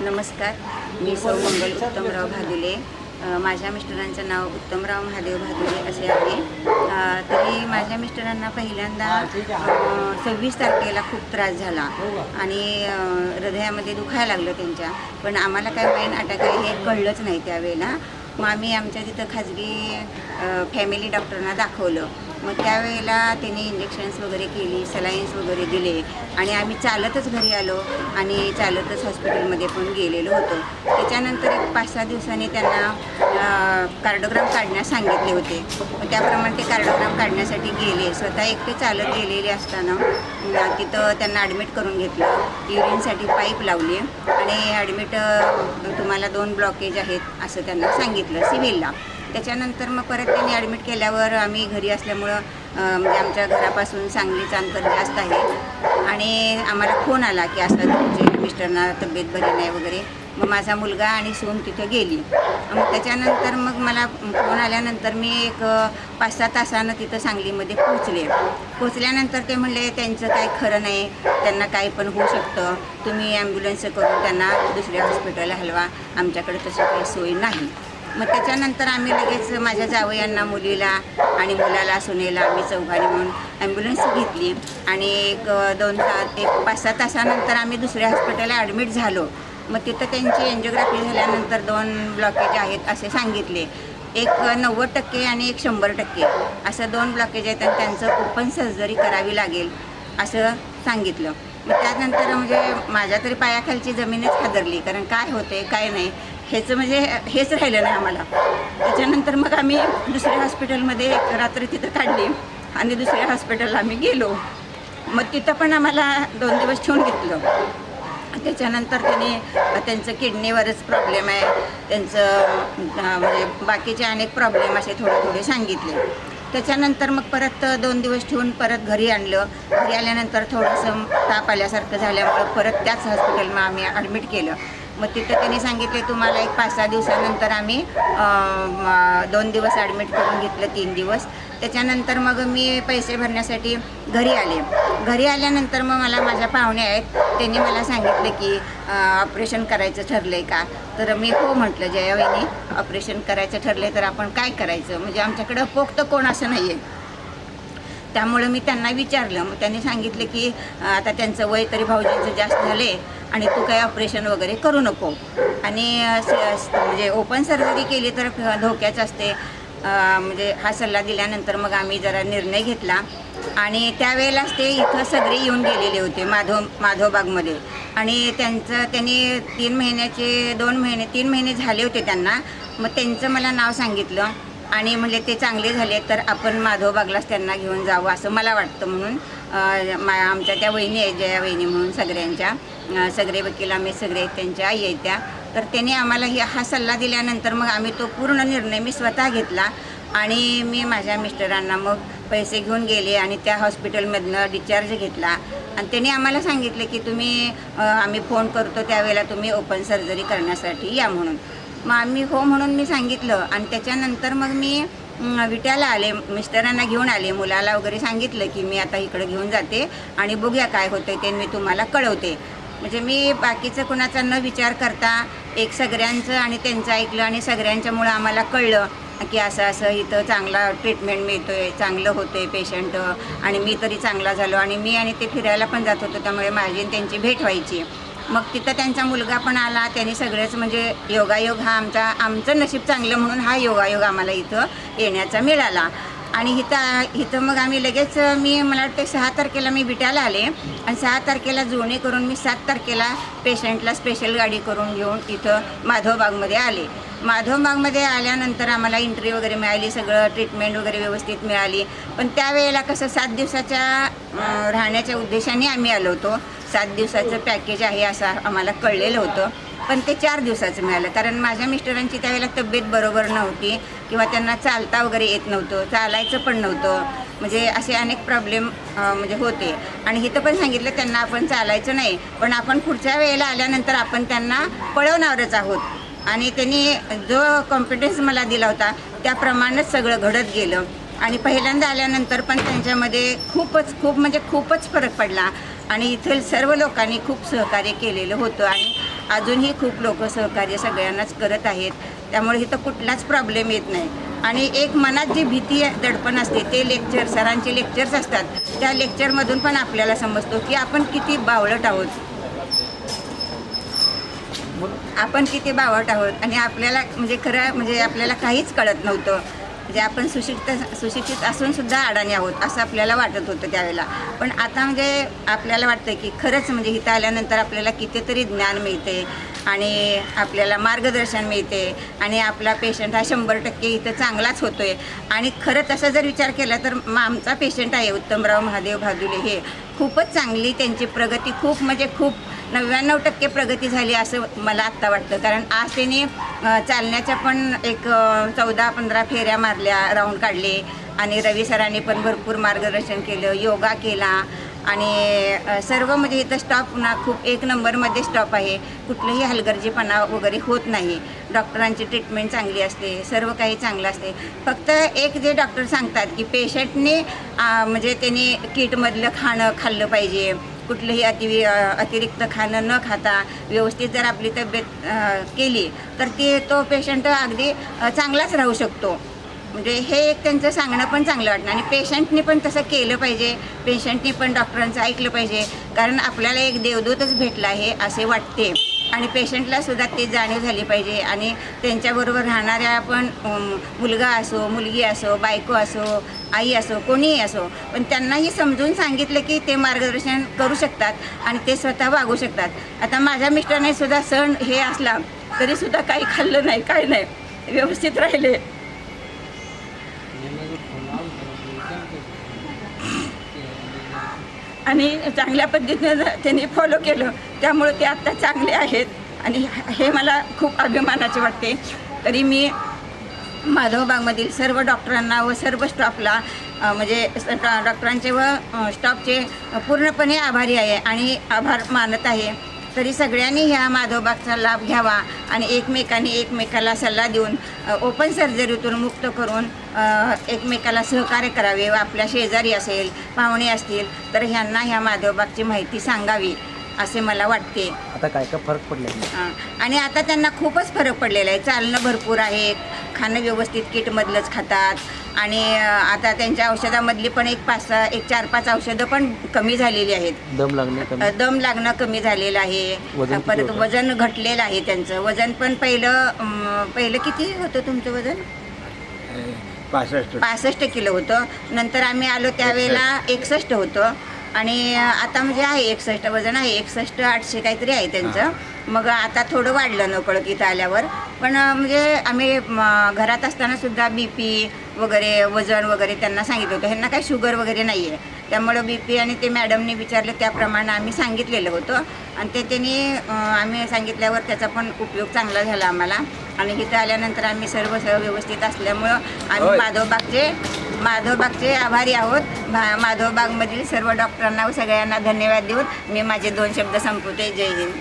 नमस्कार, मी सौ मंगल उत्तमराव भादुले. माझ्या मिस्टरांचं नाव उत्तमराव महादेव भादुले असे आहे. तरी माझ्या मिस्टरांना पहिल्यांदा 26 तारखेला खूप त्रास झाला आणि हृदयामध्ये दुखायला लागलं त्यांच्या. पण आम्हाला काय मेन अटॅक आहे हे कळलंच नाही त्यावेळेला. मग आम्ही आमच्या तिथं खाजगी फॅमिली डॉक्टरना दाखवलं. मग त्यावेळेला त्यांनी इंजेक्शन्स वगैरे केली, सलाईन्स वगैरे दिले आणि आम्ही चालतच घरी आलो आणि चालतच हॉस्पिटलमध्ये पण गेलेलो होतो. त्याच्यानंतर एक 5-6 दिवसांनी त्यांना कार्डोग्राम काढण्यास सांगितले होते. मग त्याप्रमाणे ते कार्डोग्राम काढण्यासाठी गेले. स्वतः एकटे चालत गेलेले असताना तिथं त्यांना ॲडमिट करून घेतलं. युरिनसाठी पाईप लावली आणि ॲडमिट तुम्हाला 2 ब्लॉकेज आहेत असं त्यांना सांगितलं सिव्हिलला. त्याच्यानंतर मग परत त्यांनी ॲडमिट केल्यावर आम्ही घरी असल्यामुळं म्हणजे आमच्या घरापासून सांगलीचं अंतर जास्त आहे आणि आम्हाला फोन आला की असं तुमचे मिस्टरना तब्येत बरी नाही वगैरे. मग माझा मुलगा आणि सून तिथं गेली. मग त्याच्यानंतर मग मला फोन आल्यानंतर मी एक 5-6 तासानं तिथं सांगलीमध्ये पोचल्यानंतर ते म्हणले त्यांचं काय खरं नाही, त्यांना काय पण होऊ शकतं, तुम्ही ॲम्ब्युलन्स करून त्यांना दुसऱ्या हॉस्पिटलला हलवा, आमच्याकडे तशी काही सोय नाही. मग त्याच्यानंतर आम्ही लगेच माझ्या जावयांना, मुलीला आणि मुलाला, सुनेला आम्ही चौघांनी म्हणून ॲम्ब्युलन्स घेतली आणि एक 5-6 तासानंतर आम्ही दुसऱ्या हॉस्पिटलला ॲडमिट झालो. मग तिथं त्यांची एन्जिओग्राफी झाल्यानंतर 2 ब्लॉकेज आहेत असे सांगितले. एक 90% आणि एक 100% असं 2 ब्लॉकेज आहेत आणि त्यांचं ओपन सर्जरी करावी लागेल असं सांगितलं. मग त्यानंतर म्हणजे माझ्या तरी पायाखालची जमीनच हादरली, कारण काय होते काय नाही ह्याचं म्हणजे हेच राहिलं नाही आम्हाला. त्याच्यानंतर मग आम्ही दुसऱ्या हॉस्पिटलमध्ये एक रात्र तिथं काढली आणि दुसऱ्या हॉस्पिटलला आम्ही गेलो. मग तिथं पण आम्हाला 2 दिवस ठेवून घेतलं. त्याच्यानंतर त्यांचं किडनीवरच प्रॉब्लेम आहे, त्यांचं म्हणजे बाकीचे अनेक प्रॉब्लेम असे थोडे सांगितले. त्याच्यानंतर मग परत 2 दिवस ठेवून परत घरी आणलं. घरी आल्यानंतर थोडंसं ताप आल्यासारखं झाल्यामुळं परत त्याच हॉस्पिटलमध्ये आम्ही ॲडमिट केलं. मग तिथं त्यांनी सांगितले तुम्हाला एक 5-6 दिवसानंतर आम्ही 2 दिवस ॲडमिट करून घेतलं, 3 दिवस. त्याच्यानंतर मग मी पैसे भरण्यासाठी घरी आले. घरी आल्यानंतर मग मला माझ्या पाहुणे आहेत, त्यांनी मला सांगितले की ऑपरेशन करायचं ठरलं आहे का? तर मी हो म्हटलं, जयावहिनी ऑपरेशन करायचं ठरलं आहे तर आपण काय करायचं, म्हणजे आमच्याकडं पोक्त कोण असं नाही आहे. त्यामुळे मी त्यांना विचारलं. मग त्यांनी सांगितलं की आता त्यांचं वय तरी भाऊजींचं जास्त झाले आणि तू काही ऑपरेशन वगैरे करू नको आणि म्हणजे ओपन सर्जरी केली तर धोक्याच असते. म्हणजे हा सल्ला दिल्यानंतर मग आम्ही जरा निर्णय घेतला आणि त्यावेळेलाच ते इथं सगळे येऊन गेलेले होते माधवबागमध्ये आणि त्यांनी 3 महिने झाले होते त्यांना. मग त्यांचं मला नाव सांगितलं आणि म्हणले ते चांगले झाले तर आपण माधवबागलाच त्यांना घेऊन जावं असं मला वाटतं. म्हणून आमच्या त्या वहिनी आहेत, जया वहिनी म्हणून सगळ्यांच्या, सगळे वकील आम्ही सगळे त्यांच्या आई आहेत त्या. तर त्यांनी आम्हाला हा सल्ला दिल्यानंतर मग आम्ही तो पूर्ण निर्णय मी स्वतः घेतला आणि मी माझ्या मिस्टरांना मग पैसे घेऊन गेले आणि त्या हॉस्पिटलमधनं डिस्चार्ज घेतला आणि त्यांनी आम्हाला सांगितलं की आम्ही फोन करतो त्यावेळेला तुम्ही ओपन सर्जरी करण्यासाठी या म्हणून. मग आम्ही हो म्हणून मी सांगितलं आणि त्याच्यानंतर मग मी विट्याला आले, मिस्टरांना घेऊन आले, मुलाला वगैरे सांगितलं की मी आता इकडं घेऊन जाते आणि बघूया काय होतं ते मी तुम्हाला कळवते. म्हणजे मी बाकीचं कुणाचा न विचार करता एक सगळ्यांचं आणि त्यांचं ऐकलं आणि सगळ्यांच्यामुळं आम्हाला कळलं की असं इथं चांगला ट्रीटमेंट मिळतो आहे, चांगलं होतं आहे पेशंट आणि मी तरी चांगला झालो आणि मी आणि ते फिरायला पण जात होतो त्यामुळे माझी त्यांची भेट व्हायची. मग तिथं त्यांचा मुलगा पण आला, त्यांनी सगळेच म्हणजे योगायोग हा आमचं नशीब चांगलं म्हणून हा योगायोग आम्हाला इथं येण्याचा मिळाला. आणि इथं मग आम्ही लगेच मला वाटते 6 तारखेला मी विट्याला आले आणि 6 तारखेला जुळणी करून मी 7 तारखेला पेशंटला स्पेशल गाडी करून घेऊन इथं माधवबागमध्ये आले. माधवबागमध्ये आल्यानंतर आम्हाला एंट्री वगैरे मिळाली, सगळं ट्रीटमेंट वगैरे व्यवस्थित मिळाली. पण त्यावेळेला कसं 7 दिवसाच्या राहण्याच्या उद्देशाने आम्ही आलो होतो. 7 दिवसाचं पॅकेज आहे असं आम्हाला कळलेलं होतं, पण ते 4 दिवसाचं मिळालं. कारण माझ्या मिस्टरांची त्यावेळेला तब्येत बरोबर नव्हती किंवा त्यांना चालता वगैरे येत नव्हतं, चालायचं पण नव्हतं, म्हणजे असे अनेक प्रॉब्लेम म्हणजे होते. आणि इथं पण सांगितलं त्यांना आपण चालायचं नाही, पण आपण पुढच्या वेळेला आल्यानंतर आपण त्यांना पळवणारच आहोत आणि त्यांनी जो कॉन्फिडन्स मला दिला होता त्याप्रमाणेच सगळं घडत गेलं. आणि पहिल्यांदा आल्यानंतर पण त्यांच्यामध्ये खूपच फरक पडला आणि इथं सर्व लोकांनी खूप सहकार्य केलेलं होतं आणि अजूनही खूप लोक सहकार्य सगळ्यांनाच करत आहेत. त्यामुळे इथं कुठलाच प्रॉब्लेम येत नाही. आणि एक मनात जी भीती दडपण असते ते लेक्चर सरांचे लेक्चर्स असतात, त्या लेक्चरमधून पण आपल्याला समजतो की आपण किती बावळट आहोत, आपण किती बावळट आहोत. आणि आपल्याला म्हणजे खरं म्हणजे आपल्याला काहीच कळत नव्हतं. म्हणजे आपण सुशिक्षित असून सुद्धा अडाणी आहोत असं आपल्याला वाटत होतं त्यावेळेला. पण आता म्हणजे आपल्याला वाटतं की खरंच म्हणजे इथं आल्यानंतर आपल्याला कितीतरी ज्ञान मिळते आणि आपल्याला मार्गदर्शन मिळते आणि आपला पेशंट हा 100% इथं चांगलाच होतो आहे. आणि खरं तसं जर विचार केला तर आमचा पेशंट आहे उत्तमराव महादेव भादुले, हे खूपच चांगली त्यांची प्रगती खूप म्हणजे खूप 99% प्रगती झाली असं मला आत्ता वाटतं. कारण आज त्यांनी चालण्याच्या पण एक 14-15 फेऱ्या मारल्या, राऊंड काढले आणि रवी सरांनी पण भरपूर मार्गदर्शन केलं, योगा केला आणि सर्व म्हणजे इथं स्टॉप पुन्हा खूप 1 नंबरमध्ये स्टॉप आहे. कुठलंही हलगर्जीपणा वगैरे होत नाही. डॉक्टरांची ट्रीटमेंट चांगली असते, सर्व काही चांगलं असते. फक्त एक जे डॉक्टर सांगतात की पेशंटने म्हणजे त्यांनी किटमधलं खाल्लं पाहिजे, कुठलंही अतिरिक्त खाणं न खाता व्यवस्थित जर आपली तब्येत केली तर तो पेशंट अगदी चांगलाच राहू शकतो. म्हणजे हे एक त्यांचं सांगणं पण चांगलं वाटतं. आणि पेशंटने पण तसं केलं पाहिजे, पेशंटने पण डॉक्टरांचं ऐकलं पाहिजे. कारण आपल्याला एक देवदूतच भेटला आहे असे वाटते आणि पेशंटला सुद्धा ते जाणीव झाली पाहिजे. आणि त्यांच्याबरोबर राहणाऱ्या पण मुलगा असो, मुलगी असो, बायको असो, आई असो, कोणीही असो, पण त्यांनाही समजून सांगितलं की ते मार्गदर्शन करू शकतात आणि ते स्वतः वागू शकतात. आता माझ्या मिस्टरने सुद्धा सण हे असला तरीसुद्धा काही खाल्लं नाही, काय नाही, व्यवस्थित राहिले आणि चांगल्या पद्धतीनं त्यांनी फॉलो केलं. त्यामुळे ते आत्ता चांगले आहेत आणि हे मला खूप अभिमानाचे वाटते. तरी मी माधवबागमधील सर्व डॉक्टरांना व सर्व स्टाफला म्हणजे डॉक्टरांचे व स्टाफचे पूर्णपणे आभारी आहे आणि आभार मानत आहे. तरी सगळ्यांनी ह्या माधवबागचा लाभ घ्यावा आणि एकमेकाला सल्ला देऊन ओपन सर्जरीतून मुक्त करून एकमेकाला सहकार्य करावे व आपल्या शेजारी असेल, पाहुणे असतील तर ह्यांना ह्या माधवबागची माहिती सांगावी असे मला वाटते. आता काय फरक पडला आणि आता त्यांना खूपच फरक पडलेला आहे. चालणं भरपूर आहे, खाणं व्यवस्थित किटमधलंच खातात आणि आता त्यांच्या औषधामधली पण एक 4-5 औषधं पण कमी झालेली आहेत. दम लागणं कमी झालेलं आहे. परत वजन घटलेलं आहे त्यांचं. वजन पण पहिलं किती होतं तुमचं वजन? 65 किलो होतं. नंतर आम्ही आलो त्यावेळेला 61 होतं आणि आता म्हणजे आहे 61 वजन आहे, 61-800 काहीतरी आहे त्यांचं. मग आता थोडं वाढलं नकळत इथं आल्यावर. पण म्हणजे आम्ही घरात असताना सुद्धा BP वगैरे वजन वगैरे त्यांना सांगितलं होतं. ह्यांना काही शुगर वगैरे नाही आहे, त्यामुळं BP आणि ते मॅडमने विचारलं त्याप्रमाणे आम्ही सांगितलेलं होतं आणि त्यांनी आम्ही सांगितल्यावर त्याचा पण उपयोग चांगला झाला आम्हाला. आणि इथं आल्यानंतर आम्ही सर्व व्यवस्थित असल्यामुळं आम्ही माधवबागचे आभारी आहोत. माधवबागमधील सर्व डॉक्टरांना व सगळ्यांना धन्यवाद देऊन मी माझे 2 शब्द संपवते. जय हिंद.